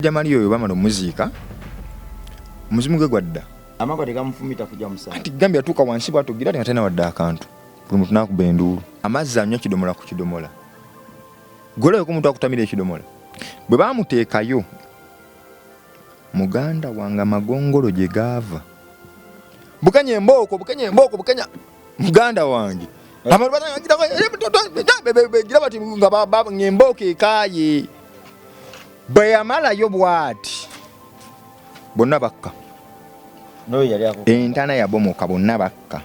Jamali oyo bamala omuziika omuzimu gwe gwadda amagwa tegamufumita kujja musana ati gambya tuuka wansi bwatugira nga tena wadde akantu buli muntu nakuba enduulu amazzi anywa kidomola ku kidomola goleko ku muntu akutamira ekidomola bwe bamuteekayo muganda wange amagongolo gye gaava bukenya embooko muganda wange gira bati nga embooko ekaaye bwe yamalayo bw'ati bonna bakka entana yabomoka bonna bakka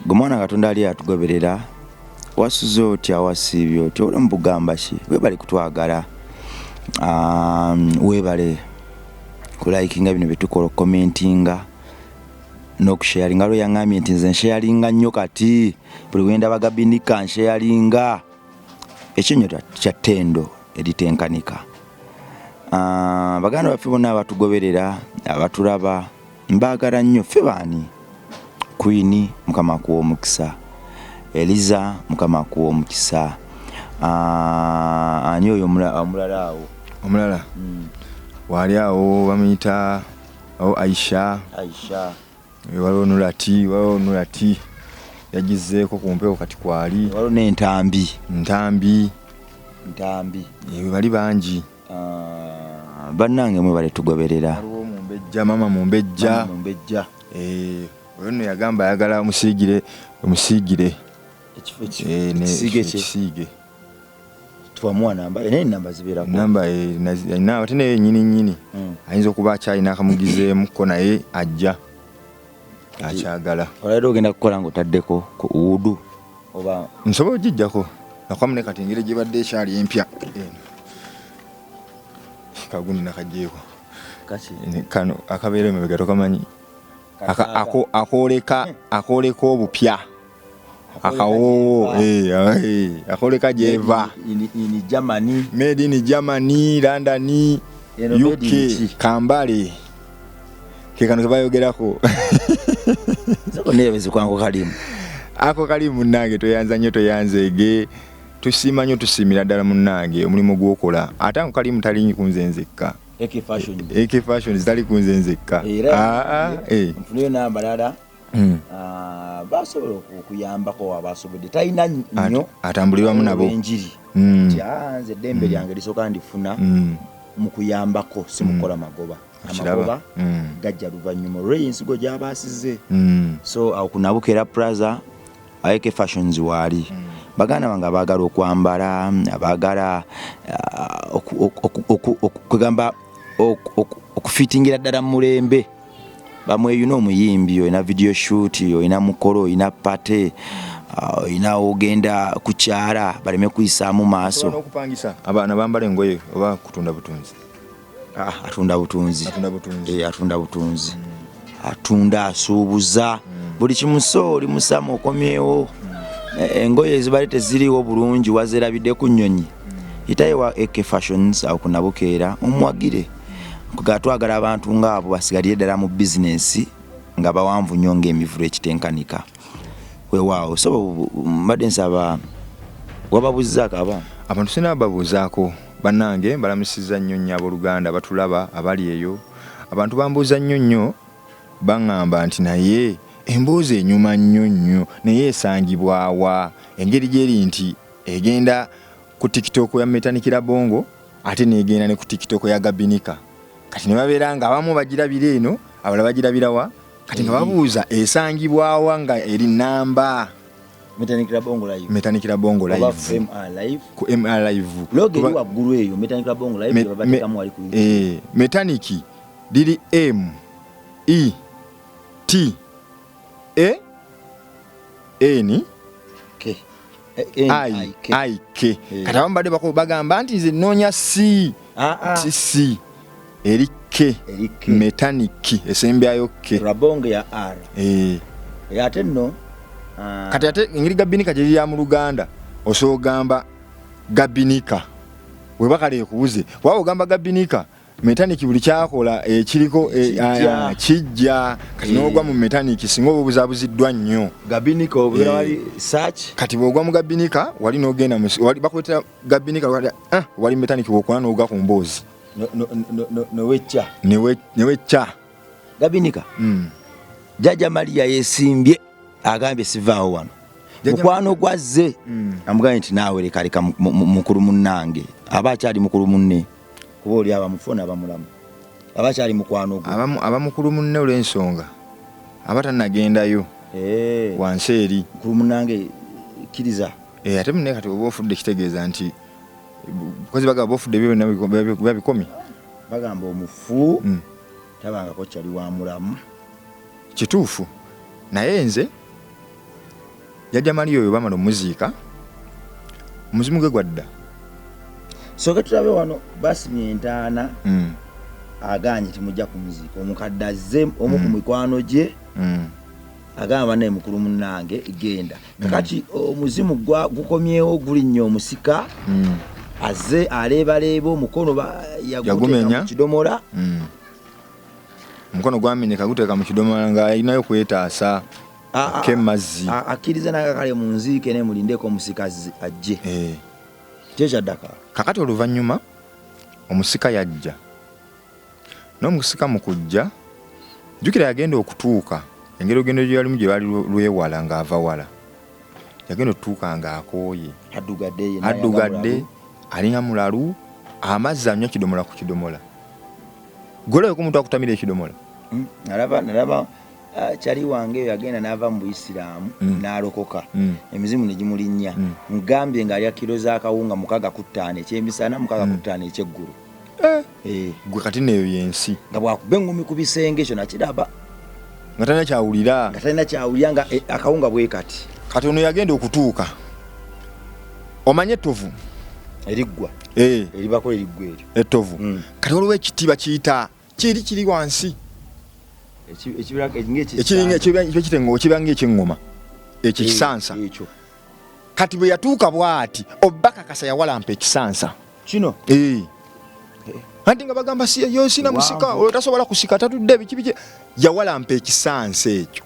Gomwana Katonda ali atugoberera wasuze otya wasiibye otya oli mubugamba ki webale kutwagala webale kulaikinga bino byetukola commentinga n'okusharinga lo yangamye nti nze nsharinga nnyo kati buli wenda bagabinika nsharinga ekinyo kya ttendo eritenkanika baganda baffe bonna abatugoberera abatulaba mbaagala nnyo ffe baani Queen mukama kuwa omukisa Eliza mukama kuwa omukisa ani oyo omulala awo omulala wali awo bamuyita Aisha waliwo Nurati yagizeeko ku mpewo kati kwali waliwo n'entambi bali bangi bannange mwe bale tugoberera waliwo mama mumbejja oyo nno yagamba ayagala omusiigire ekisiige tuwamuwa namba namba zibeerako namba alina ate naye nyini ayinza okuba akyalina akamugizeemuko naye ajja akyagala olabira ogenda kukola ng'otaddeko ku uwudu oba nsobola ogijjako nakwamu ne kati engeri gye badde ekyali empya kagundi nakagyeeko kano akabeera emabega tokamanyi akooleka obupya akawoowo akooleka gyeva made in Germany London UK Kambale kekano kebayogerako ako kali munnange toyanza nnyo toyanzeege tusiima nnyo tusiimira ddala munnange omulimu gw'okola ate ako kali mutali kunze nzekka AK Fashion zitali kunze nzekka nfuneyo n'abalala basobola okuyambako abasobodde talina nnyo atambulirwamu nabo enjiri nze eddembe lyange lisooka ndifuna mu kuyambako simukola magoba amagoba gajja luvannyuma olw'ensigo gy'abaasize so awo kunabukera Plaza AK Fashions waali baganda bange abaagala okwambala abaagala okugamba okufitingira ddala mu mulembe bamwe yuno omuyimbi oyina video shoot oyina mukolo oyina pate oyina ogenda kukyala baleme kuyisaamu maaso n'okupangisa abaana bambala engoye oba kutunda butunzi atunda butunzi atunda asuubuza buli kimuso oli musama okomyewo engoye ezibali teziriwo bulungi wazerabidde ku nnyonyi itaye wa AK Fashions awo kunabukeera omwagire kugatwagala abantu ng'abo basigalire ddala mu bizinesi nga bawanvu nnyo ng'emivule ekitenkanika weewaawo so mbadde nsaba wababuuzizaako abantu sina babuuzaako bannange mbalamusizza nnyo abooluganda batulaba abali eyo abantu bambuuza nnyo baŋŋamba nti naye emboozi enyuma nnyo naye esangibwawa engeri gyeri nti egenda ku TikTok ya Metanikira Bongo ate negenda ne ku TikTok ya Gabinika kati ne babeera nga abamu bagirabira eno abalala bagirabirawa kati nga babuuza esangibwawa nga eri namba Metanikira Bongo live ku MR live logo eri waggulu eyo Metanikira Bongo live babatekamu wali ku Metaniki liri METANIK kati abamu badde bagamba nti nze nnoonya C eri K Metaniki esembyayo K Rabongo ya R ate nno kati ate engeri Gabinika gye liri mu Luganda osoogamba Gabinika webakale ekubuze waba ogamba Gabinika metaniki buli kyakola ekiriko kijja kati n'ogwa mu metaniki singa obuzabuziddwa nnyo gabinika obula wali search kati bw'ogwa mu gabinika wali n'ogenda wali bakwetera gabinika wali metaniki bw'okola n'ogwa ku mboozi newecca gabinika Jjajja Maria yesimbye agambye sivaawo wano mukwano gwazze amugambye nti naawe leka mukulu munnange aba akyali mukulu munne kuba oli abamufuna abamulamu aba akyali mukwano gwe abamukulu munne olw'ensonga aba tannagendayo wansi eri mukulu munnange kkiriza ate munne kati oba ofudde kitegeeza nti bukozi bagamba ofudde biba bikomi bagamba omufu tabangako kyali wa mulamu kituufu naye nze Jjajja Maria oyo bamala omuziika omuzimu gwe gwadda soke tulabe wano basimye entaana aganye timujja kumuziika omukadde azze omu ku mikwano gye agamba naye mukulu munnange genda kakati omuzimu gukomyewo gulinnyo omusika azze aleebaleeba omukono yaguteeka mu kidomola omukono gwamenyeka guteeka mu kidomola ng'alinayo kwetaasa kemazzi akkiriza nakakale mu nziike ne mulindeko omusikazi ajje kyekyaddaka kakati oluvannyuma omusika yajja n'omusika mu kujja jjukira yagenda okutuuka engeri ogendo gye yalimu gye bali lwewala ng'ava wala yagenda okutuuka ng'akooye addugadde alinga mulalu amazzi anywa kidomola ku kidomola goleko omuntu akutamira ekidomola nalaba kyali wange eyo yagenda n'ava mu Buisiraamu n'alokoka emizimu ne gimulinnya mugambye ng'alya kilo z'akawunga 6 ekyemisana 6 ekyeggulu gwe kati neyo yensi nga bwakuba engumi ku bisenge ekyo nakiraba nga talina kyawulira nga akawunga bwe kati ono yagenda okutuuka omanye ettovu eriggwa eribako eriggwa eryo ettovu kati waliwo ekitiba kiyita kiri wansi ekitengo kibanga ekyeŋŋoma ekyo ekisansa kati bwe yatuuka bw'ati obakakasa yawalampa ekisansa kino anti nga bagamba yo sina musika oyo tasobola kusika tatudde biki yawalampa ekisansa ekyo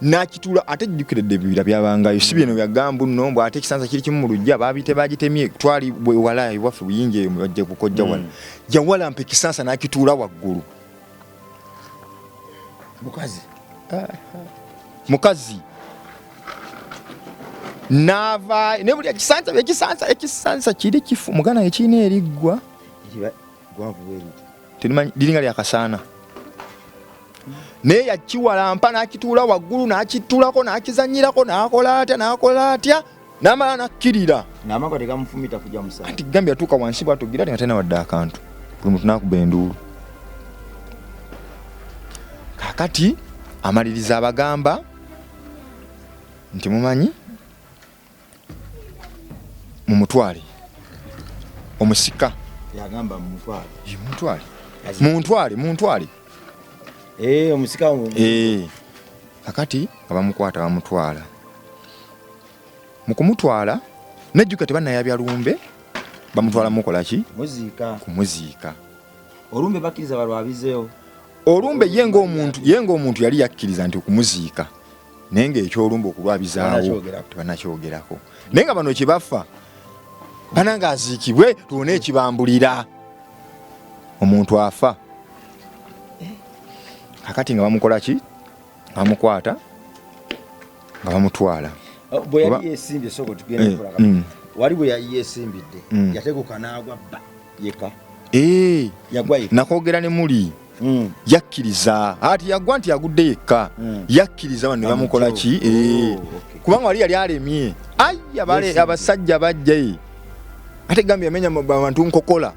nakituula ate jjukiredde ebibira byabangayo si bino byagambu nno mbw ate ekisansa kiri kimu mu lujja bagitemye twali wala ewaffe buyinja eyo bajja kukojja wala yawalampa ekisansa nakituula waggulu mukazi nava ne buli ekisansa kiri kifu mugana ekirina eriggwa liringa lyakasaana naye yakiwalampa nakituula waggulu nakituulako nakizanyirako nakola atya namala nakkirira anti gambye yatuuka wansi bwatugira nga talina wadde akantu buli muntu nakuba enduulu kakati amaliriza abagamba nti mumanyi mumutwale omusika yagamba muntwale omusika kakati abamukwata bamutwala mukumutwala nejjuka tebannayabya lumbe bamutwala mukolaki kumuziika olumbe bakkiriza balwabizeewo olumbe ye ng'omuntu yali yakkiriza nti okumuziika naye ng'ekyolumbe okulwabizaawo tebannakyogerako naye nga bano kyebafa bananga aziikibwe tuwone ekibambulira omuntu afa kakati nga bamukola ki bamukwata nga bamutwala bwe yali yesimbye soko tugenda kukola wali bwe yali yesimbidde yateguka n'agwa bba yeka yagwa yeka nakogera ne muli yakkiriza ati yagwa nti yagudde yekka yakkiriza bano ne bamukola ki kubanga wali yali alemye abasajja bajja ate gambye yamenya bantu nkokola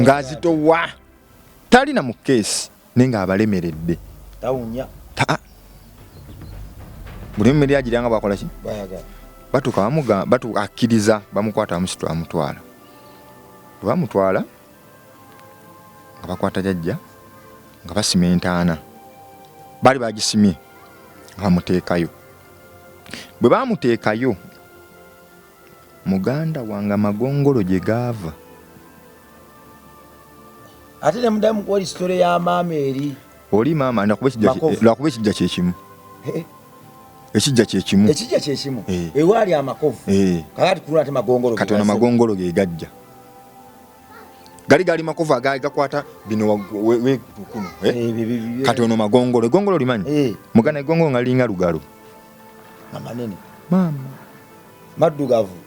ng'azitowa talina mu keesi naye ng'abalemeredde buli mmere agiranga bakola ki batuuka akkiriza bamukwata bamusitula bamutwala bwe bamutwala nga bakwata jjajja nga basima entaana baali bagisimye nga bamuteekayo bwe bamuteekayo muganda wange amagongolo gye gaava ate ne mudamu kwa story ya mama eri oli maama lwakuba ekijja kyekimu ekijja kyekimu ewaali amakovu kakati kuluna ate magongolo katono magongolo ge gajja gali makovu agakwata bino kuno katono magongolo egongolo limanyi mugana egongolo nga linga lugalo amanene mama maddugavu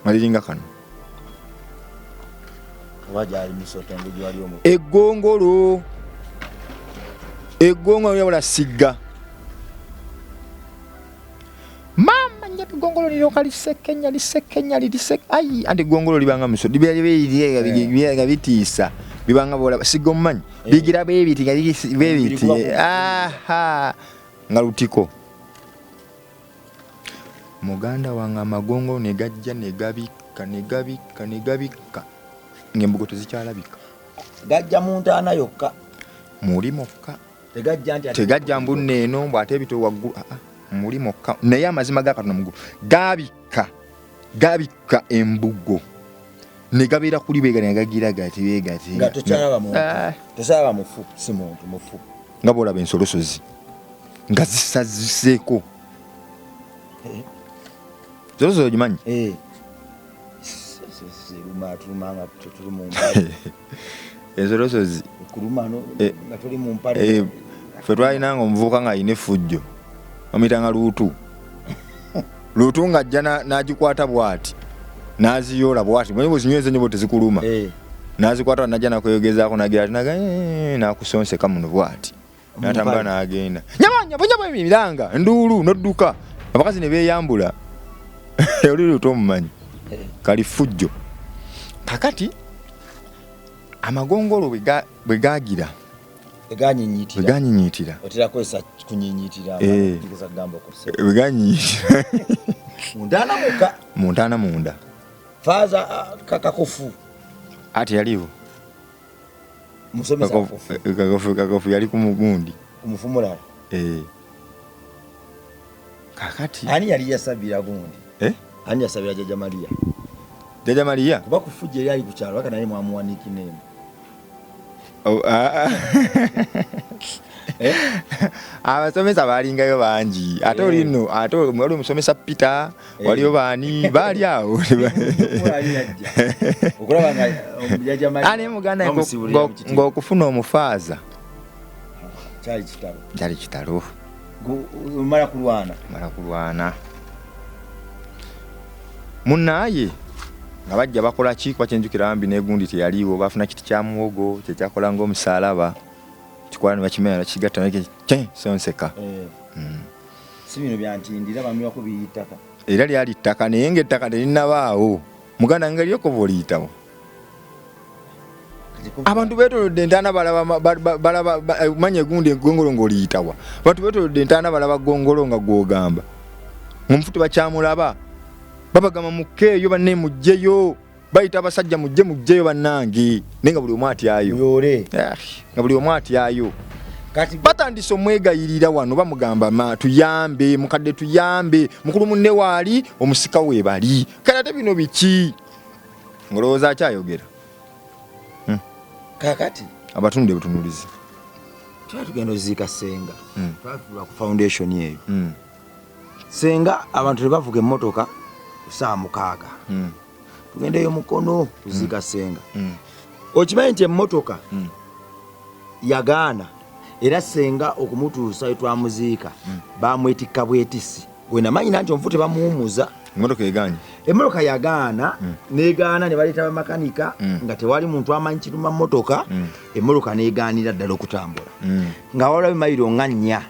maliringa kano wajali misoto nguji wali omu egongolo yabula sigga mama nyapi gongolo liroka lisekenya ai andi gongolo libanga miso libya bitiisa bibanga bola siggo mmanyi bigira bebiti aha ngalutiko muganda wanga magongolo negajja negabika ngembugo tezikyalabika gajja muntaana yokka muli mokka tegajja mbunne eno bwate ebito waggulu muli mokka naye amazima ga Katonda mugulu gabika embugo negabeera kuli beega negagira gati nga tokyalaba mufu si muntu mufu nga boolaba ensolosozi nga zisaziseeko ensolosozi ogimanyi ensolosozi ffe twalinanga omuvubuka ng'alina effujjo bamuyitanga luutu ng'ajja n'agikwata bw'ati n'aziyoola bw'ati mwenye bwezinyweze nnyo bwe tezikuluma n'azikwata najja nakweyogezaako nagira ati n'akusonseka muno bw'ati n'atambula n'agenda nyabanyabonyabo emiranga nduulu n'odduka abakazi ne beeyambula oli luutu omumanyi kali ffujjo kakati amagongolo bwe gaagira beganyinyitira oterakozesa kunyinyitira kugeza gamba okose beganyinyitira muntaana munda faaza kakakofu ati yaliwo musomesa kakofu yali ku mugundi kumufumula kakati ani yali yasabira gundi ani yasabira Jaja Maria kuba kufujja yali ku kyalo aka naye mwamuwaniki name abasomesa balingayo bangi ate olino ate wali omusomesa Peter waliyo baani baali awo ani muganda ng'okufuna omufaaza kyali kitalo mala kulwana munaaye nga bajja bakola ki kwa kyenjukira bambi negundi teyaliwo bafuna kiti kya muwogo kyekyakola ng'omusaalaba kikola ne bakimenya bakigatta sonseka si bino byantindira bamira ku biyitaka era lyali ttaka naye ng'ettaka terinabaawo muganda nga lyoko booliyitawo abantu beetolodde entaana balaba manya egundi egongolo ng'oliyitawa abantu beetolodde entaana balaba gongolo nga gwogamba omufu tebakyamulaba babagamba mukkeeyo banne mujjeyo bayita abasajja mujjeyo bannange naye nga buli omu atyayo nga buli omu atyayo batandise omwegayirira wano bamugamba tuyambe mukadde tuyambe mukulu munne waali omusika we bali kale ate bino biki ngolowooza akyayogera kakati abatunde butunulizi tugenda oziika senga twatula ku foundation eyo senga abantu tebavuga emmotoka saa 6 tugendeyo mukono kuziika senga okimanyi nti emmotoka yagaana era senga okumutuusa etwamuziika bamwetikka bwetisi wenamanyi nti omufu tebamuwumuza emmotoka yagaana negaana ne baleeta bamakanika nga tewali muntu amanyi kiruma mmotoka emmotoka negaanira ddala okutambula nga walabe mayiro nga 4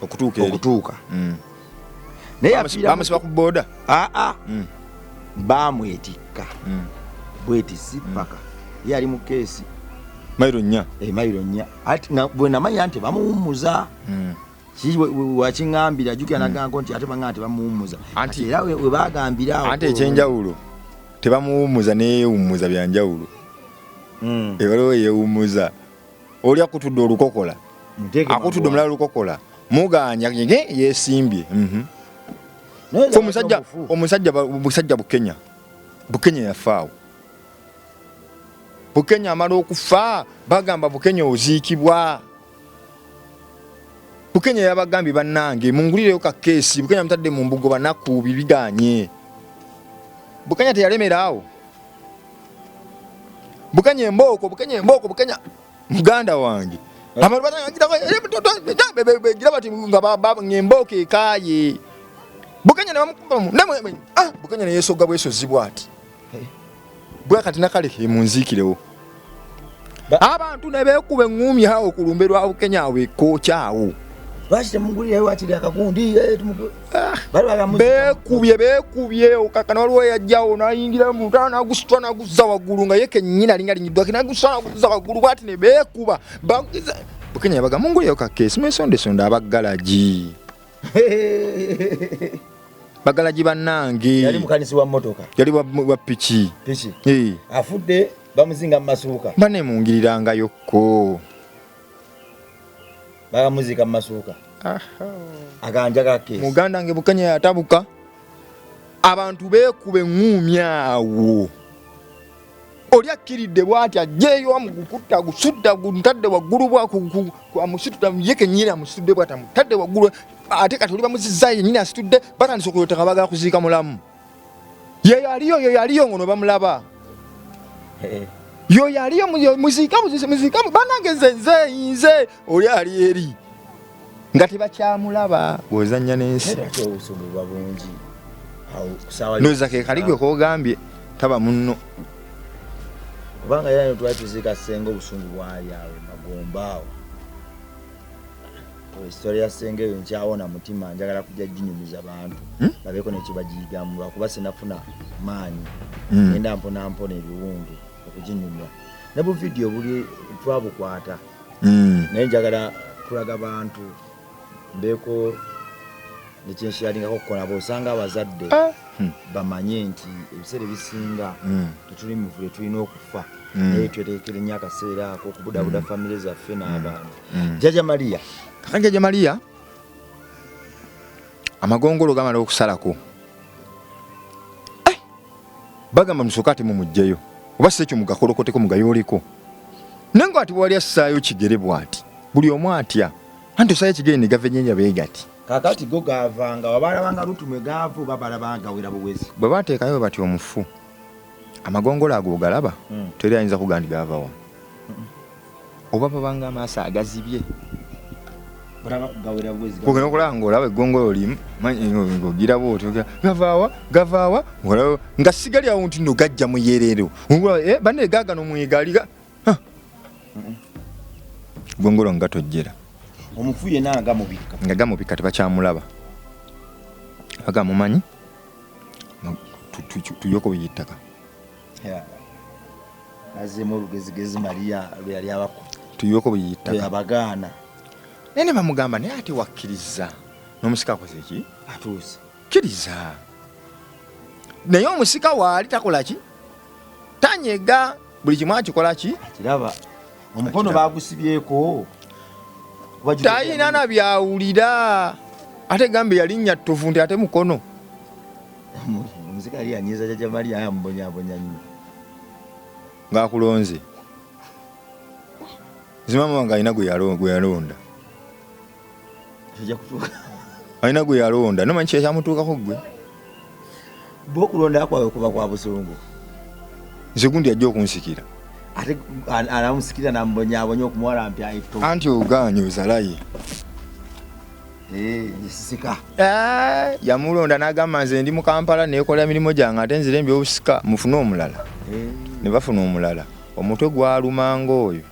okutuuka naye bamusiba ku booda bamwetikka bwetisi paka ye ali mu keesi mayiro 4 ati bwe namanya nti bamuwumuza wakiŋŋambira jjukira nagango nti ate baŋŋamba nti bamuwumuza era we bagambira ate ekyenjawulo tebamuwumuza neyewumuza byanjawulo ebaliwo yewumuza oli akutudde olukokola akutudde omulala olukokola muganya yesimbye omusajja bukenya yafaawo Bukenya amala okufa bagamba Bukenya oziikibwa. Bukenya yabagambye bannange mungulireyo ka keesi Bukenya mutadde mu mbugo banaku bibiganye. Bukenya teyalemeraawo. Bukenya emboko Bukenya muganda wange. Abantu bagira bati nga baba ngemboko ekaye. Bukenya ne bamukubamu Bukenya ne yesoga bwesozibwa ati. Bwakati nakale munziikirewo. Abantu ne beekube ngumi hao kulumberwa Bukenya awe kochawo. Bashite mungulira akiri akagundi beekubye okakana waliwo yajjawo nayingira mu mutana nagusitwa naguzza waggulu nga yeke nnyina lingalinyiddwa kinagusitwa naguzza waggulu bwati ne beekuba bagiza Bukenya yabaga mungulira okakeesi mesondesonda abaggalaji bagalaji bannange yali mukanisi wa motoka yali wa piki afudde bamuzinga mu masuuka bane mungirirangayo bakamuzika mu masuuka aganja kake muganda nge Bukenya yatabuka abantu beekube ngumi awo oli akiridde bwati ajjeyo amugukutta gusudda guntadde waggulu bwaku amusitudde yeke nnyina amusitudde bwati amutadde waggulu ate kati oli bamuzizzayo nnyina asitudde batandise okuyota bagala kuziika mulamu yo yaliyo ngono bamulaba yo yaliyo muzika banange nze oli ali eri nga tebakyamulaba bw'ozannya n'ensi noza ke kaligwe kogambye taba munno kubanga yayo twatuziika Ssenga obusungu bwali awo Magomba historia ya Ssenga eyo nkyawona mutima njagala kujja ginyumiza abantu babeeko nekibagiigamu lwakuba sinafuna maanyi ngenda mpona ebiwundu okuginyumya ne bu video buli twabukwata naye njagala kulaga bantu mbeeko nekyenshalingako okukola bosanga abazadde bamanye nti ebiseera ebisinga tetuli muvule tulina okufa naye tweteekere nnyo akaseera ako okubudabuda famire zaffe n'abaana Jjajja Maria Jjajja Maria amagongolo gamala okusalako bagamba musooka ate mumugjeyo oba si ekyo mugakolokoteko mugayooleko naye nga ati bwali assaayo kigere bw'ati buli omu atya anti osaayo ekigere ne gava ennyanja beegati kakati go gaavanga wabalabanga lutumwe gaavu babalabanga wera buwezi bwe bateekayo bati omufu amagongolo ago ogalaba teri ayinza kugandi gaavawa oba babanga amaaso agazibye ogenda okulaba ng'olaba eggongolo limu ogiraba otyo gavaawa nga sigali awo nti no gajja muyerero banne gaagano mwegaliga gongolo nga tojjera omufu yenna nga gamubikka tebakyamulaba agamumanyi tuyoko byeyittaka azemu olugezigezi Maria lwe yali abako tuyoko byeyittaka abagaana nene bamugamba naye ate wakkiriza n'omusika akoze ki atuuse kkiriza naye omusika waali takola ki tanyega buli kimu akikola ki akiraba omukono bagusibyeko tayina na byawulira ate gambe yalinnya ttovu nti ate mukono omusika yali yanyiza Jjajja Maria yamubonyabonya nnyo ng'akulonze zimama nga alina gwe yalonda alina gwe yalonda nomanyi kyekyamutuukako gwe bokulonda kwawe kuba kwa busungu nze gundi ajja okunsikira ate anamusikira namubonyabonya okumuwalampya ito anti oganye ozalaye yesisika yamulonda n'agamba nze ndi mu Kampala neekolera emirimu gyange ate nzira ebyobusika mufune omulala ne bafuna omulala omutwe gwalumanga oyo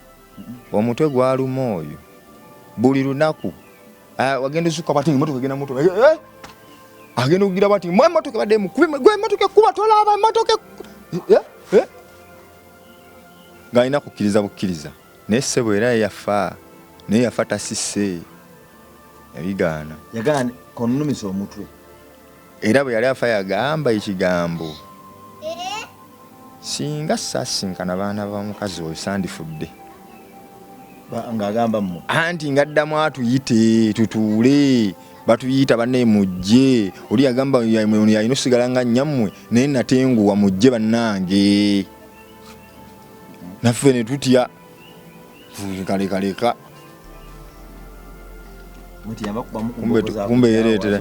omutwe gwaluma oyo buli lunaku wagenda osuka bati emotoka egenda moto agenda okugira bati mwe emotoka badde mukubi gwe emotoka ekuba tolaba emotoka ng'alina kukkiriza bukkiriza naye ssebo era yafa naye yafa tasisse yabigaana yagaana konumisa omutwe era bwe yali afa yagamba ekigambo singa saasinkana baana bamukazi oyo sandifudde ng'agamba mmwe anti ngaddamu atuyite tutuule batuyita banne mujje oli yagamba yalina osigala nga nnyammwe naye natenguwa mujje bannange naffe ne tutya kaleka kumbe yereetera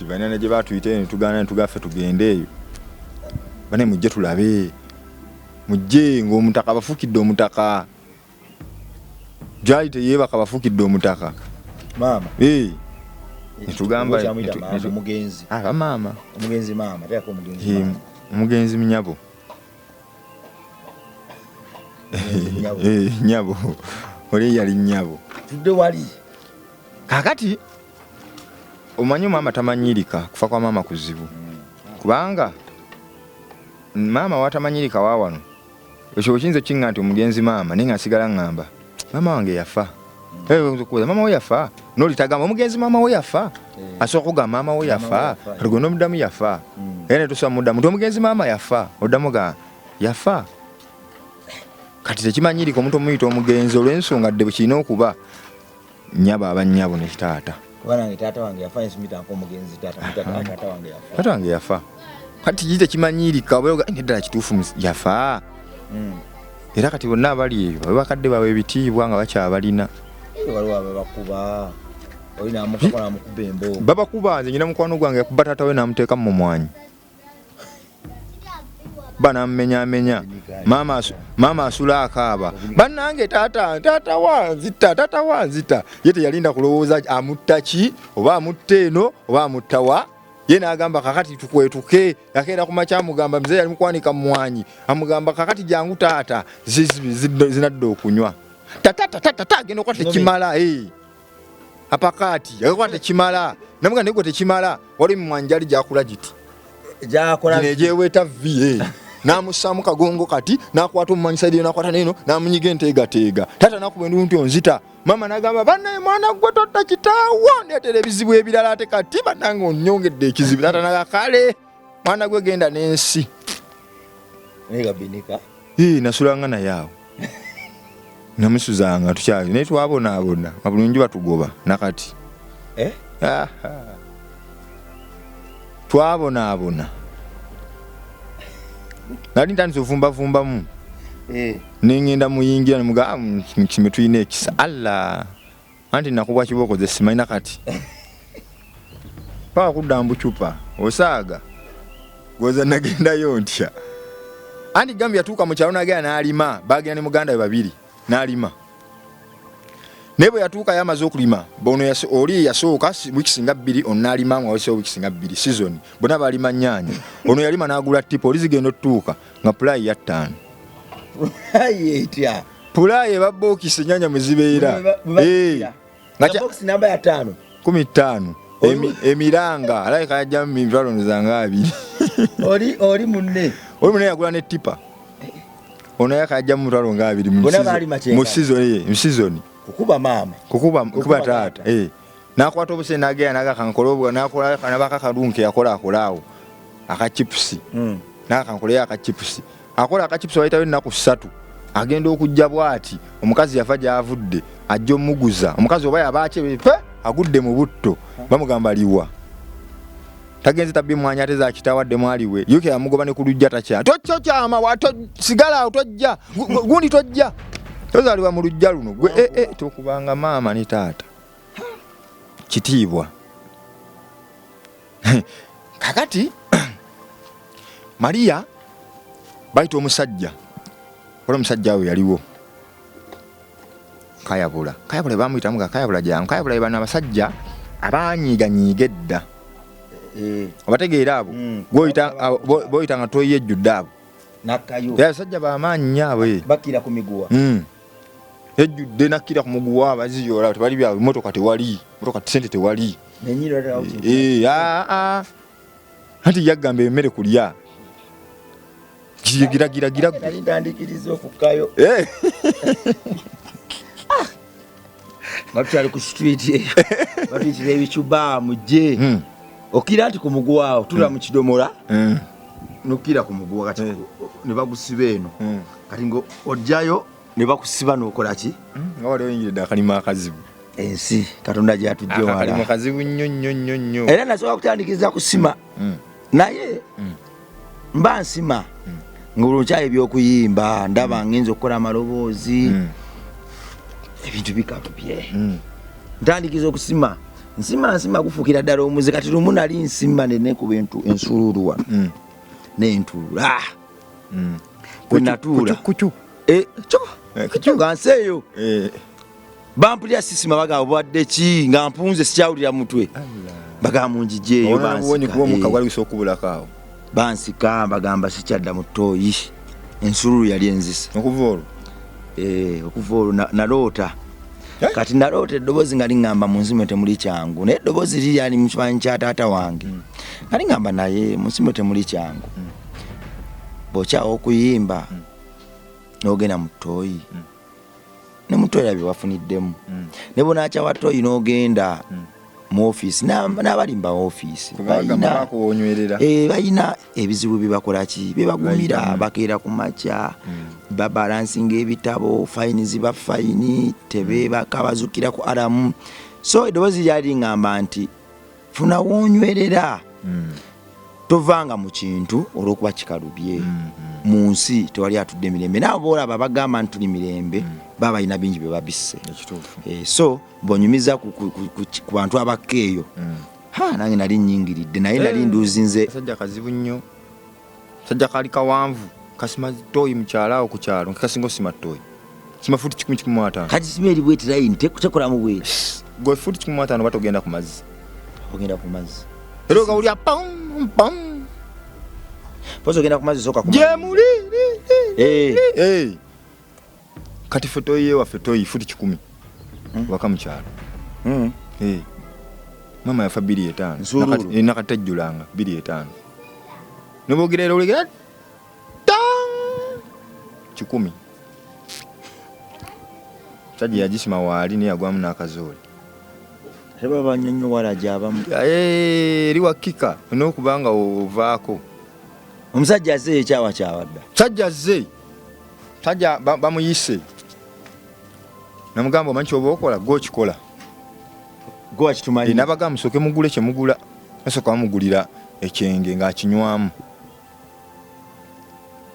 banana gye batuyite ne tugaana ne tugaffe tugende eyo bane mujje tulabe mujje ng'omutaka bafukidde omutaka gyali teyeebaka bafukidde omutaka maama netugamba omugenzi maama omugenzi maama teeko omugenzi omugenzi Nyabo Nyabo oli yali Nyabo tudde wali kakati omanyi maama tamanyirika kufa kwa maama kuzibu kubanga maama watamanyirika waawano ekyo kiyinza kinga nti omugenzi maama naye nga nsigala ngamba maama wange yafa maama we yafa nolitagamba omugenzi maama we yafa asooka kugamba maama we yafa kati n'omuddamu yafa era ne tusobola muddamu nti omugenzi maama yafa oddamu ga yafa kati tekimanyirika omuntu omuyita omugenzi olw'ensonga dde bwe kirina okuba Nyabo aba Nyabo ne kitaata wange taata wange yafa ensumita nko omugenzi taata wange yafa taata wange yafa kati kiyite kimanyirika oba neddala kituufu yafa era kati bonna abali eyo babe bakadde bawe ebitiibwa nga bakyabalina waliwo ababakuba olina amukakola amukuba embooga babakuba nze nyina mukwano gwange yakuba taata we n'amuteeka mu mwanyi banammenyamenya maama asula akaaba bannange taata wanzita ye teyalinda kulowooza amutta ki oba amutta eno oba amutta wa ye n'agamba kakati tukwetuke yakeera kumakya amugamba mzee yali mukwanika mumwanyi amugamba kakati jangu taata zinadde okunywa tata agenda okuba tekimala apakati yakuba tekimala namuga naye gwe tekimala wali mumwanyi gyali gyakula giti gyeweta vi namusaamu kagongo kati nakwata omumwanyi saidi yo nakwata neno namunyiga enteegateega tata nakuba endu nti onzita mama nagamba bannaye mwana gwe totta kitaawo ndeetera ebizibu ebirala ate kati bannange onyongedde ekizibu tata naga kale mwana gwe genda n'ensi nasulanga naye awo namusuzanga tukyali naye twabonaabona mabulungi batugoba nakati twabonaabona nali ntandise ovumbavumbamu nengenda muyingira nemuga kime tulina ekisa alla anti nakubwa kibooko ze simalina kati paka kudda mbucupa osaaga goza nagendayo ntya anti gambi yatuuka mu kyalo nagenda n'alima bagenda ne muganda we babiri n'alima naye bwe yatuuka yamaze okulima bono oli yasooka wikisinga bbiri ono n'alima mwawesewo wikisinga bbiri season bonna balima nnyaanya ono yalima n'agula tipa oli zigenda otutuuka nga pulayi ya 5 pulayi ebabookisi ennyaanya mwe zibeera namba ya 15 emiranga alayika yajjamu mitwalo nzanga 2 oli munne yagula ne tipa ono yakajjamu mitwalo nga 2 mu season kukuba mama kukuba taata nakwata obuse nagenda nagakankolobwa nakola kanabaka kadunke yakola akolaawo akachipusi nakankole akachipusi akola akachipusi waitawe naku 3 agenda okujja bwati omukazi yafa gyavudde ajja omuguza omukazi oba yabache agudde mu butto bamugamba liwa tagenze tabbi mwanya ateza akitawadde mwaliwe yuke yamugoba ne kulujja tacha tocho kyama wato sigala otojja gundi tojja tozaliwa mu lujja luno gwe tokubanga maama ni taata kitiibwa kakati Maria baita omusajja wala omusajja we yaliwo Kayabula bamuyita muga Kayabula jangu Kayabula bana abasajja abanyiiga edda abategeera abo boyita nga toyiye ejjudde abo nakayo abasajja bamaanyi abo bakira ku miguwa ejjudde nakira ku muguwa abaziyola tebali byawe motoka tewali motoka sente tewali anti yagamba emmere kulya gira ndandikiriza okukayo batwali ku street batwitira ebicuba mujje okira nti ku muguwa awo tula mu kidomola nokira ku muguwa kati ne bagusiba eno kati ngo ojjayo ne bakusiba nokola ki nga wali oyingidde akalima akazibu ensi katonda gyatujje wala akalima kazibu nnyo era nasobola kutandikiriza kusima naye mba nsima ng'olukyayi ebyokuyimba ndaba ngenza okukola amaloboozi ebintu bikabye ntandikiza okusima nsima kufuukira ddala omuze kati lumu nali nsima nenekuba ensululu wano nentuula kwenatuula nga nseeyo bampulira sisima bagamba bwadde ki nga mpunze sikyawulira mutwe bagamba munjijeeyo bansika bagamba sikyadda mu ttooyi ensululu yali enzisa okuva olwo naloota kati naloota eddoboozi nga liŋŋamba mu nsimu temuli kyangu naye eddoboozi liryali mu kifaananyi kya taata wange nga liŋŋamba naye mu nsimu temuli kyangu bw'okyawa okuyimba n'ogenda mu ttooyi ne mu ttooyi bye wafuniddemu ne bw'onaakyawa ttooyi n'ogenda mu ofiisi n'abalimba ofiisi balina ebizibu byebakolaki byebagumira bakeera ku makya babalansinga ebitabo fayini ziba fayini tebebakabazukira ku alamu so eddoboozi lyali ŋŋamba nti funa woonywerera tovanga mu kintu olw'okuba kikalubye mu nsi tewali atudde mirembe naabo boolaba bagamba nti tuli mirembe baba balina bingi bye babisse so bwonyumiza ku bantu abakka eyo nange nali nnyingiridde naye nali nduuzinze kasajja kazibu nnyo sajja kali kawanvu kasima ttooyi mukyalaawo ku kyalo nkekasinga osima ttooyi sima fuuti 1.5 kagisima eri bweti layini tekolamu bweti gwe fuuti 1.5 batogenda ku mazzi era ogawulya pam pozi ogenda ku mazzi soka gyemuli kati fe ttooyi ewaffe ttooyi fuuti 10 waka mukyalo mama yafa 2.5 nakatajjulanga 2.5 nobogera olegera 10 sajja yagisima waali neyagwamu n'akazoole banyonyo walaja abamu eri wakika n'okubanga ovaako omusajja azze ekyawadda sajja bamuyise namugamba omanyi kyoba okola gwokikola gwakitumanyi nabagamba musooke mugule kyemugula nasooka bamugulira ekyenge ng'akinywamu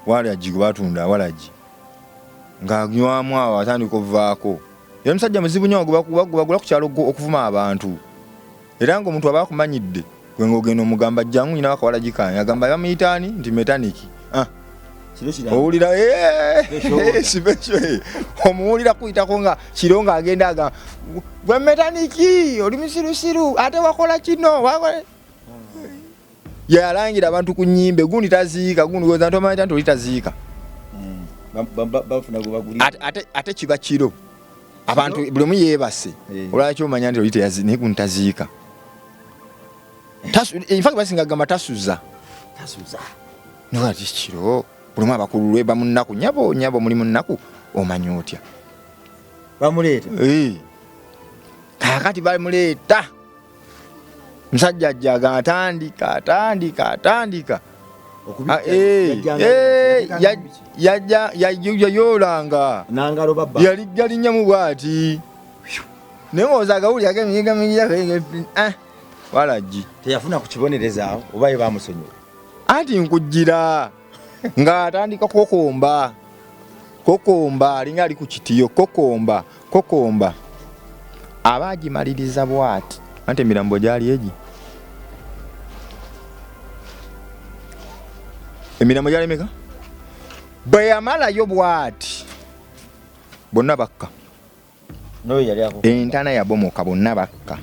walagi gwe batunda walagi ng'anywamu awo atandika ovaako era omusajja muzibu nnyo bagula ku kyalo okuvuma abantu era ng'omuntu aba akumanyidde gwe ng'ogenda omugamba jjangu nyina wakawalagi kange agamba bamuyitaani nti metaniki owulira sipesyo omuwulira kuyitako nga kiro ng'agenda agamba gwe metaniki oli musirusiru ate wakola kino yalangira abantu ku nnyimbe gundi taziika gundi woza ntomanya nti oli taziika ate kiba kiro abantu buli omu yeebase olwaki omanya nti oli naye gundi taziika infact basinga gamba tasuza nokati kiro buli omu abakulu lwe bamunnaku nyabo muli munnaku omanya otya bamuleeta kakati bamuleeta musajja ajjaga atandika yayoolanga yalinyamu bwati naye ng'oza agawuli ageminyigaminyiga walagi teyafuna ku kibonerezaawo oba ye bamusonyiwa anti nkujjira ng'atandika kokomba alinga ali ku kitiyo kokomba aba agimaliriza bwati anti emirambo gyali egi emirambo gyali meka bwe yamalayo bwati bonna bakka entaana yabomoka bonna bakka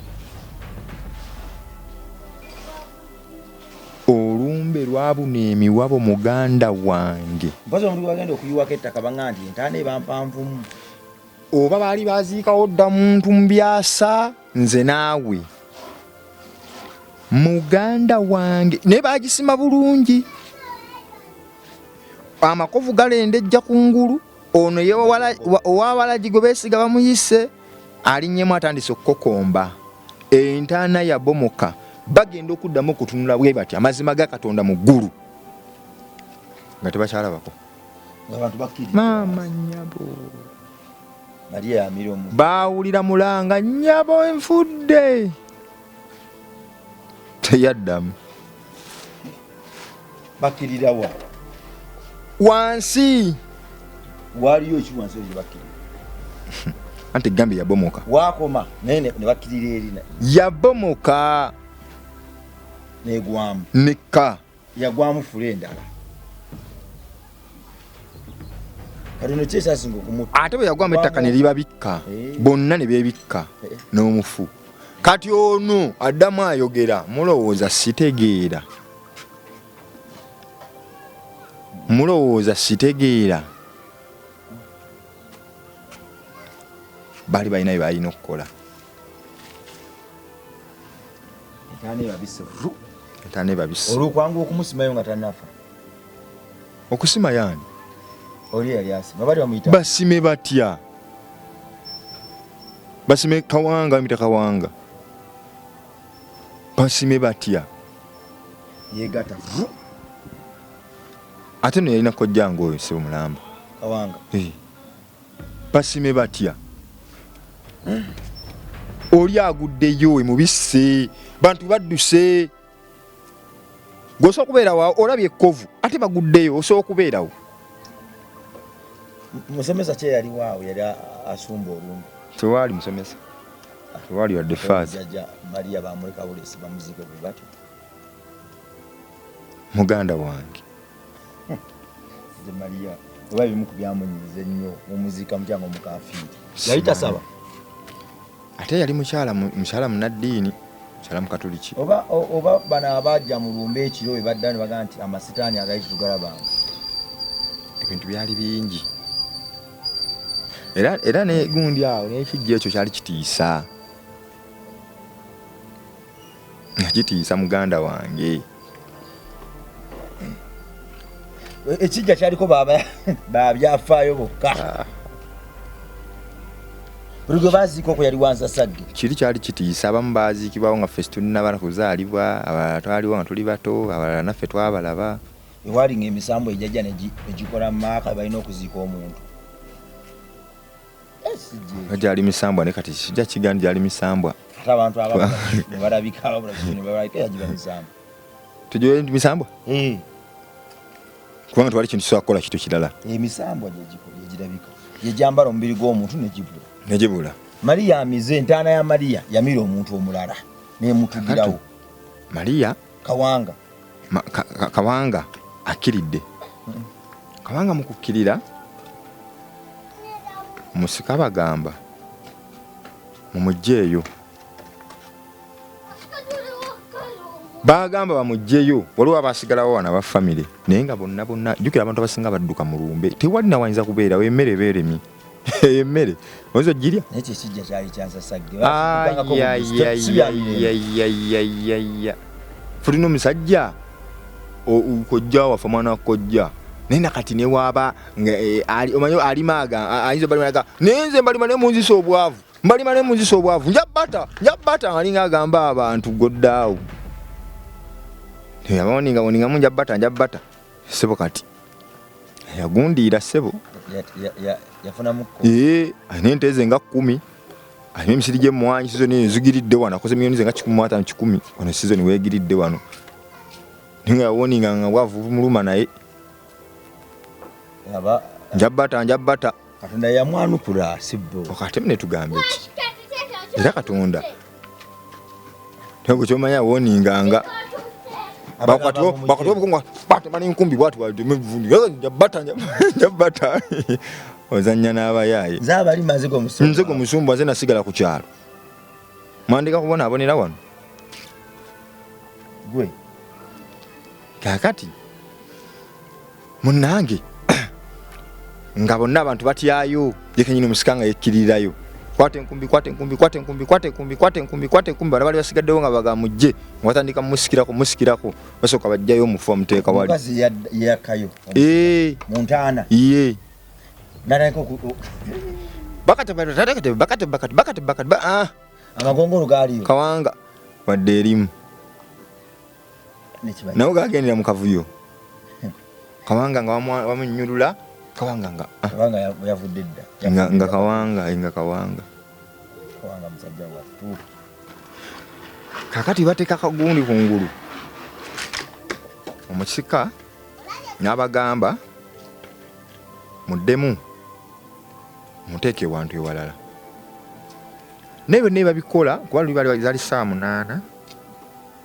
olumbe lwabuna emiwabo muganda wange mpaza omuntu wagenda okuyiwako ettaka baŋŋa nti entaana ebampanvumu oba baali baziikawo dda muntu mbyasa nze naawe muganda wange naye bagisima bulungi amakovu galendejja kungulu ono ye owawalagi gwe beesiga bamuyise alinnyemu atandise okukokomba entaana yabomoka bagenda okuddamu okutunula bwe bati amazima ga Katonda mu ggulu nga tebakyalabako maama nnyabo baawulira mulanga nnyabo enfudde teyaddamu bakirirawa wansi waliyo ekiwansi ekyo bakkirira anti Gambia yabomoka wakoma naye ne bakkirira eri yabomoka negwamu nekka yagwamu fule endala katono kyesasinga okumuta ate bwe yagwamu ettaka ne libabikka bonna ne beebikka n'omufu kati ono addamu ayogera mulowooza sitegeera bali balina bye balina okukola entaana ebabise olwokwanga okumusimayo nga tanafa okusima yaani oli yali asima bali bamuyita basime batya basime Kawanga bamuyita Kawanga basime batya yegata ate no yalina kojjanga oyo si mulamba Kawanga basime batya oli aguddeyo emubisse bantu badduse gwosobola okubeerawo olabye ekkovu ate baguddeyo osobola okubeerawo musomesa kye yali waawo yali asumba olumbe tewaali musomesa tewaali wadde faaza jjajja Maria bamuleka bulesi bamuzike bwe batyo muganda wange Maria oba bimu ku byamunyiza ennyo mumuzika mutyango mukafiiri yali tasaba ate yali mukyala munaddiini mukyala mukatoliki oba bano abajja mu lumbe ekiro we badda ne bagamba nti amasitaani agali tugalabanga ebintu byali bingi era negundi awo n'ekijja ekyo kyali kitiisa nga kitiisa muganda wange ekijja kyaliko babyafaayo bokka buli gwe baziika okwo yali wansasagge kyali kitiisa abamu baziikibwawo nga ffe situlinabala kuzaalibwa abalala twaliwo nga tuli bato abalala naffe twabalaba ewaali nga emisambo ejjajja negikola mu maaka balina okuziika omuntu gyali misambwa ne kati kijja kigandi gyali misambwa ate abantu abamu ne balabika nebalabika yagiba misambwa tujoye misambwa kubanga twali kintu kisobola kukola kito kirala emisambwa gyegirabika gyejambala omubiri gw'omuntu negibula Maria amize entaana ya Maria yamira omuntu omulala nemutugirawo Maria Kawanga Kawanga akiridde Kawanga mukukkirira musika bagamba mumugjeeyo bagamba bamugjeeyo waliwo abasigalawo wana ba famire naye nga bonna jjukira abantu abasinga badduka mu lumbe tewali nawayinza kubeerawo emmere ebeeremi emmere oyinza ogirya nekyo ekijja kyali kyansasagge fulina omusajja kojja waffe omwana wa kojja naye nakati newaaba omanyi alimaaga ayinza balimaaga nenze mbalima ne munzisa obwavu njabbata alinga agamba abantu goddaawo abawoningamu njabbata sebo kati yagundiira sebo alina ente ze nga 10 alina emisiri gy'emmwanyi sizoni ezigiridde wano akoze miliyoni ze nga 15 wano sizoni weegiridde wano naye nga yawoninga nga bwavu bumuluma naye njabbata Katonda yamwanukula sibbo okate mune tugambe ki era Katonda tangu kyomanya woninganga bakatobukungwa batemani nkumbi bwatu wademevundi njabbata ozanya n'abayaaye zabali nzego musumbu aze nasigala ku kyalo mwandika kubona abonera wano gwe kakati munnange nga bonna abantu batyayo yekenyini omusika nga yekkirirayo kwate enkumbi bana bali basigaddewo nga baga mujje watandika musikirako basooka bajjayo omufu omuteeka wali mukazi yakayo muntaana bakate amagongolo gaaliyo Kawanga wadde erimu nawe gagendera mu kavuyo Kawanga nga wamunyulula Kawanga nga yavudde dda nga Kawanga musajja wattu kakati bateeka kagundi kungulu omusika n'abagamba muddemu muteeke ewantu ewalala naye byonna babikola kuba luli bali zali saa 8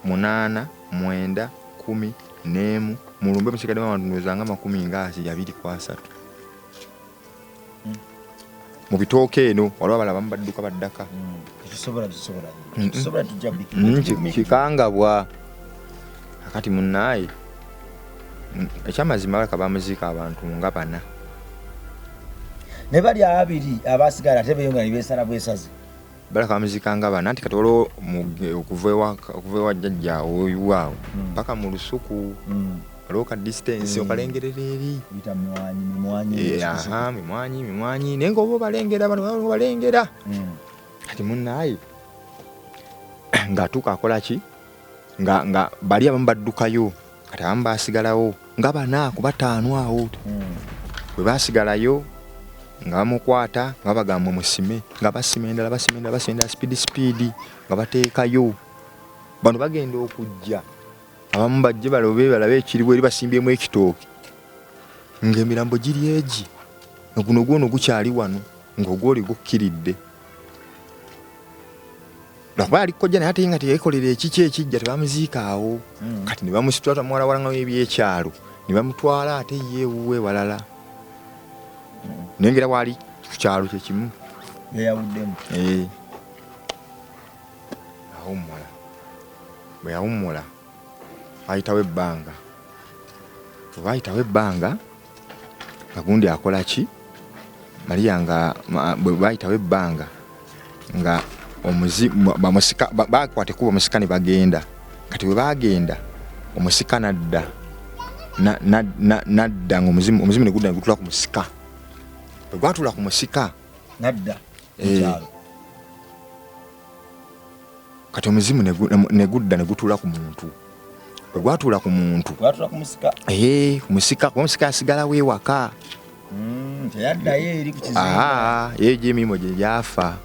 9 9 10 n'emu mulumbe musigadde abantu ndowooza nga 23 mu bitooke eno waliwo abala bamu badduka baddaka kikangabwa akati munnaaye ekyamazima balaka bamuziika abantu nga 4 ne bali abiri abasigala ate beyongera ne beesala bwesaze balaka bamuziika nga 4 anti kati waliwo okuva ewa jjajjaawo iwaawo paka mu lusuku waliwo ka distance okalengerera eri mimwanyi naye nga oba obalengera bano balengera kati munnaaye ng'atuuka akola ki nga bali abamu baddukayo kati abamu baasigalawo nga 4 kuba 5 awo bwe baasigalayo nga bamukwata nga bagamba musime nga basima endala speedi nga bateekayo bano bagenda okujja abamu bajje balabe ekiriwo eri basimbyemu ekitooke ng'emirambo giri egi guno gwono gukyali wano ng'ogwoli gukkiridde lwakuba yali kkojja naye ate nga teyekolera ekiki ekijja tebamuziika awo kati ne bamusitula tamuwalawalangamu ebyekyalo ne bamutwala ate yeewuwe walala nengera wali ku kyalo kyekimu yeyawuddemu awummula bwe yawummula ayitawo ebbanga bwe bayitawo ebbanga nga gundi akola ki Maria nga bwe bayitawo ebbanga nga bamusika bakwate kuba omusika ne bagenda kati bwe bagenda omusika nadda ng'omuzimu ne gudda ne gutula ku musika bwe gwatula ku musika nadda kati omuzimu ne gudda ne gutuula ku muntu bwe gwatuula ku muntu ku musika kuba omusika yasigalawo ewaka teyaddayo eri ku kizinga yeegyo emirimu gye gyafa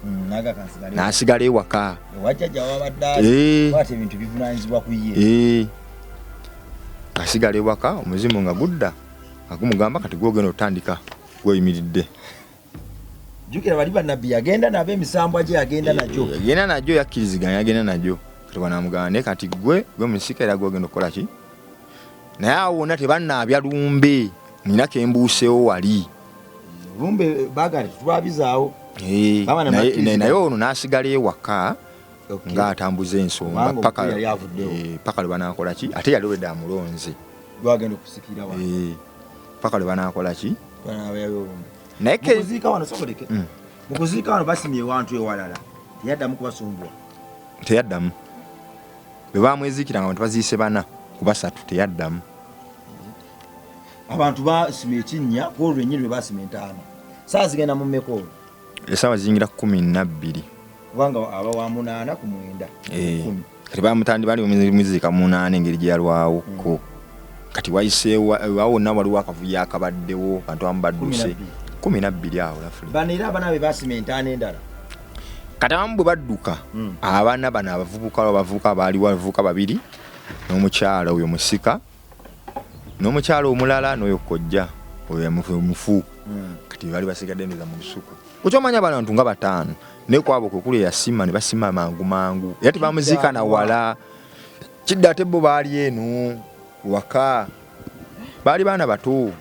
n'asigala ewaka wajjajja wabadde ate ebintu bivunaanyizibwa ku ye asigala ewaka omuzimu nga gudda nga gumugamba kati gwogenda otandika gweyimiridde jukira bali bannabbi yagenda nabo emisambwa gye yagenda nagyo yakkiriziganya yagenda nagyo kati banamugamba naye kati gwe musika era gwogenda okukola ki naye awo wonna tebannaabya lumbe ninako embuusewo wali lumbe bagale tutwabizaawo naye ono n'asigala ewaka ng'atambuza ensonga paka lwe banaakola ki ate yali wedde amulonze gwagenda okusikira wa paka lwe banaakola ki naye mukuziika wano basimye ewantu ewalala teyaddamu kubasumbwa teyaddamu bwe bamweziikira nga bantu baziise 4 ku 3 teyaddamu abantu basima ekinnya kwolwo lwennyini lwe basima 5 saa zigenda mu mmeka olwo esaawa ziyingira 12 kubanga aba wa 8 ku 9 kati bamutandi bali muziika 8 engeri gye yalwawoko kati wayiseewo wonna waliwo akavuyo akabaddewo bantu abamu badduse 12 awo lafuli bano era abaana be basima 5 endala kati abamu bwe badduka abaana bano abavubuka baaliwo abavubuka 2 n'omukyala oyo musika n'omukyala omulala n'oyo kkojja oyo mufu kati bali basigadde ndoza mu lusuku kukyomanya abantu nga 5 naye kwabo kwekuli eyasima ne basima mangu era tebamuziika na wala kidda ate bo baali eno waka baali baana bato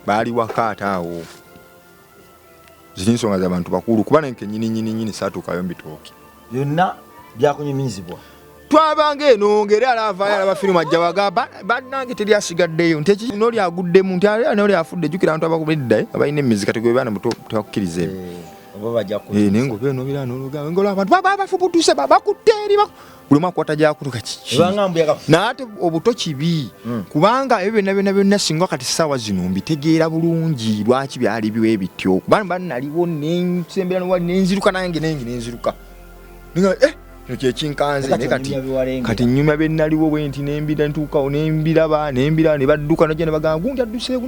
baali waka ate awo ziri nsonga z'abantu bakulu kuba nenke nyini saatuukayo mbitooki byonna byakunyumizibwa twabanga eno ngeri alavayo alaba firimu ajja wagamba bannange teri asigaddeyo nti n'oli aguddemu nti n'oli afudde jjukira abantu abakubedda abalina emizi kati gwe baana muto tebakukkiriza naye ngaobeeno biranoolugamba ngolwa abantu baba bafubutuse babakutte eri buli omu akwata gyakutuka kiki naate obuto kibi kubanga ebyo byonna singa kati ssaawa zino mbitegeera bulungi lwaki byali biwe bityo kubanga bannaliwo nensembera nenziruka nange nenziruka kino kyekinkanze kati nnyuma bennaliwo bwe nti nembira ntuukawo nembiraba ne badduka najja ne bagamba gundi adduseeyo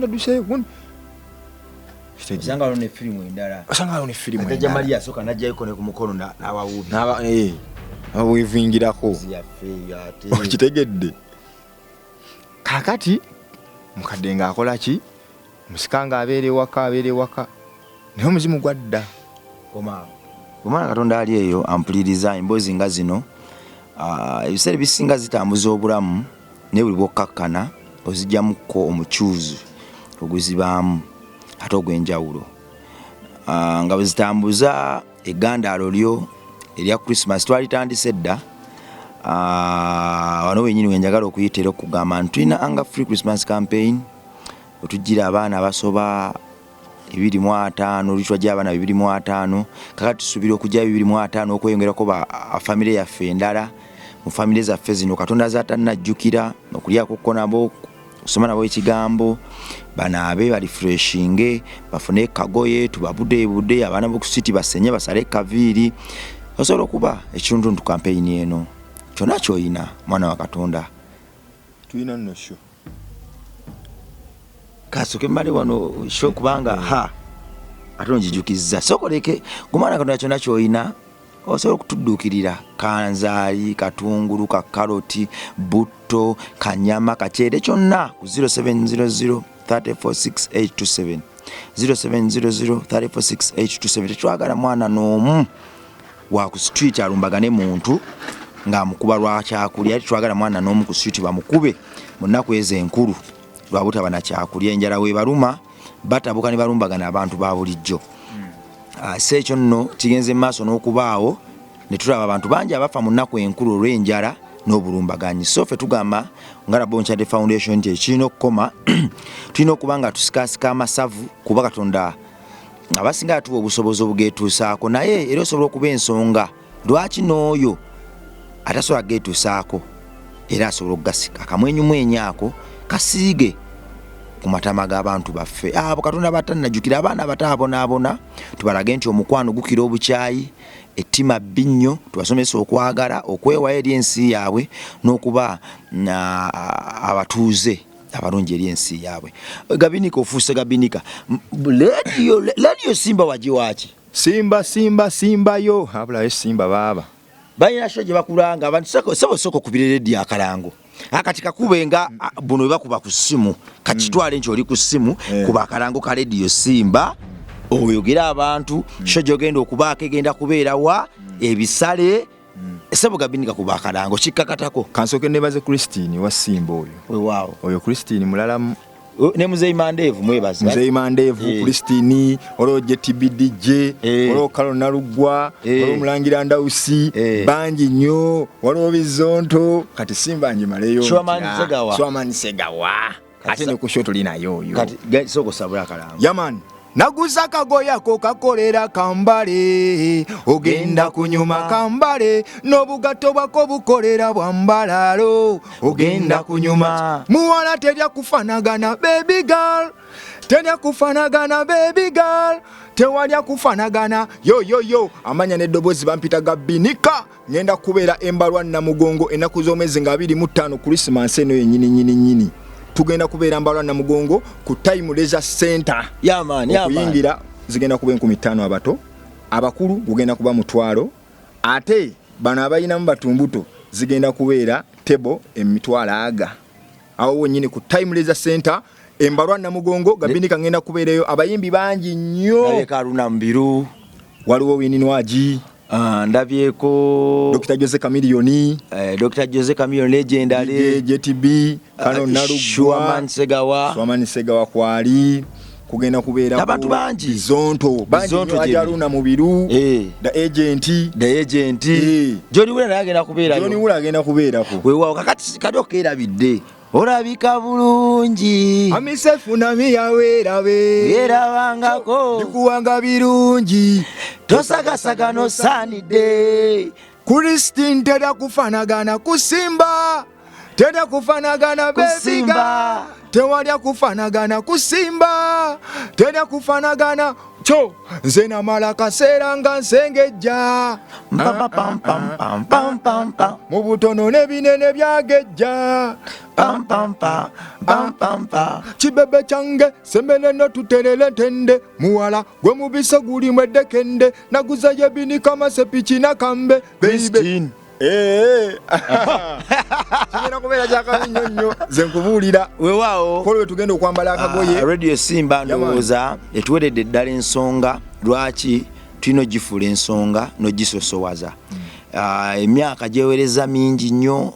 osanga ne firimu endala Jjajja Maria asooka n'ajjayoko ne ku mukono n'awawuubi abawevingirako okitegedde kakati mukadde ng'akola ki Musikanga abeere waka naye omuzimu gwadda. Omwana Katonda ali eyo ampuliriza emboozi nga zino ebiseera bisinga zitambuza obulamu naye buli bwokkakkana ozijjamuko omukyuzi oguzibaamu ate ogw'enjawulo nga bwe zitambuza eggandaalo lyo erya Christmas twalitandise dda wano wenyini wenjagala okuyitira okugamba nti tulina Anger Free Christmas Campaign otujjira abaana abasoba 25 olutwajja abaana 25 kakati tusuubira okujja 25 okweyongerako famire yaffe endala mu famire zaffe zino Katonda z'atannajjukira okulyako ko nabo okusoma nabo ekigambo banaabe balifreshinge bafune ekagoye tubabudeebude abaana b'okusiti basenye basale kaviiri osobola okuba ekitundu campaign eno kyonna ky'oyina mwana wa Katonda tulina nno sho kasoke mali wano sho kubanga ate onjijukizza sokoleke gumwana Katonda kyonna ky'oyina osobola okutudduukirira kanzaali katungulu kakaroti butto kanyama kaceere kyonna ku 0700 346827 0700 346827 tetwagala mwana n'omu wa ku street alumbagane muntu ng'amukuba lwa kyakulya tetwagala mwana n'omu ku street bamukube mu nnaku ezo enkulu lwabutaba na kyakulya enjala weebaluma batabuka ne balumbagana abantu ba bulijjo se ekyo nno kigenze mu maaso n'okubaawo ne tulaba abantu bangi abafa mu nnaku enkulu olw'enjala n'obulumbaganyi so ffe tugamba nga Rabonchade Foundation nti ekirina okukoma tulina okuba nga tusikaasika amasavu kuba Katonda abasinga atuwa obusobozi obugeetuusaako naye era osobola okuba ensonga lwaki n'oyo atasobola geetuusaako era asobola okugasika akamwenyumwenyi ako kasiige ku matama g'abantu baffe abo Katonda batannajjukira abaana abataabonaabona tubalage nti omukwano gukira obukyayi ettima bbinyo tubasomesa okwagala okwewayo eri ensi yaabwe n'okuba abatuuze abalungi eri ensi yaabwe. Gabinika ofuuse Gabinika ladiyo Simba wagiwaaki Simba yo abulayo Simba baaba balina sho gye bakulanga abantu soko kubira lediyo akalango akati kakube nga buno bwe bakuba ku ssimu kakitwale nti oli ku ssimu kuba akalango ka lediyo Simba oyogera abantu sho gyogenda okubaako egenda kubeera wa ebisale sebo Gabinika kuba akalango kikkakatako kansoke nebaze Christine wa Simba oyo Christine mulala ne Muzeyi Mandeevu mwebaza Muzeyi Mandeevu Christine oloje TBDJ olo Kalona Lugwa olo Mulangira Ndausi bangi nnyo waliwo Bizonto kati Simba njimaleyo Swamani Segawa ate ne kushoto linayo yo kati soko sabula kalango yaman naguza kagoya ko kakolera Kambale ogenda kunyuma Kambale n'obugato bwako bukolera Bwambalalo ogenda kunyuma muwala terya kufanagana baby girl terya kufanagana baby girl tewalya kufanagana yo amanya n'eddoboozi bampita Gabinika ngenda kubeera embalwa Namugongo ennaku z'omwezi nga 25 Christmas eno yennyini tugenda kubeera mbalwa Namugongo ku Time Leisure Center okuyingira zigenda kuba 15 abato abakulu gugenda kuba mutwalo ate bano abayinamu batumbuto zigenda kubeera tebo emitwalo awo wennyini ku Time Leisure Center embalwa Namugongo Gabinika ngenda kubeerayo abayimbi bangi nnyo Karuna Mbiru waliwo Wininwaji ndabyeko Dr. Jose Chameleone Dr. Jose Chameleone legendary JTB Kalona Lugwa Swamani Segawa kwali kugenda kubeera abantu bangi Bizonto bangi ajaluna mubiru the agent Johnny Wula agenda kubeerako wewa kakati kadoka erabidde olabika bulungi amisefu nami yaweerabe yerawangako ndikuwanga birungi tosagasaga nosaanidde Christine terya kufanagana kusimba terya kufanagana bebiga tewalya kufanagana kusimba terya kufanagana cho nze namala kaseera nga nsengejja mu butono n'ebinene byagejja kibebe kyange sembene no tuterele tende muwala gwe mubise guli mwedekende naguza Gabinika masepiki na kambe Kimera kubeera kyakabi nnyo ze nkubuulira weewaawo kolo we tugenda okwambala akagoye Radio Simba ndowooza etuweredde eddala ensonga lwaki tulina ogifuula ensonga n'ogisosowaza. Emyaka gyewereza mingi nnyo,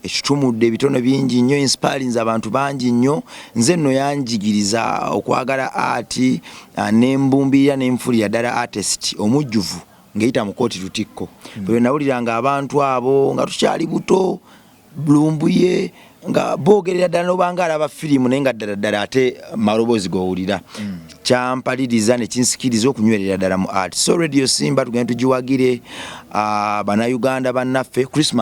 ekitumudde ebitono bingi nnyo, inspirinze abantu bangi nnyo. Nze nno yanjigiriza okwagala art n'embumbirira n'enfulira ddala artist omujjuvu ng'eyita mu kooti Lutikko. Bwe nawuliranga abantu abo nga tukyali buto Lumbuye nga boogerera ddala n'obanga alaba firimu naye nga ddala ate maloboozi g'owulira. Kyampaliriza ne kinsikiriza okunywerera ddala mu art. So Radio Simba tugenda tugiwagire bannayuganda bannaffe Christmas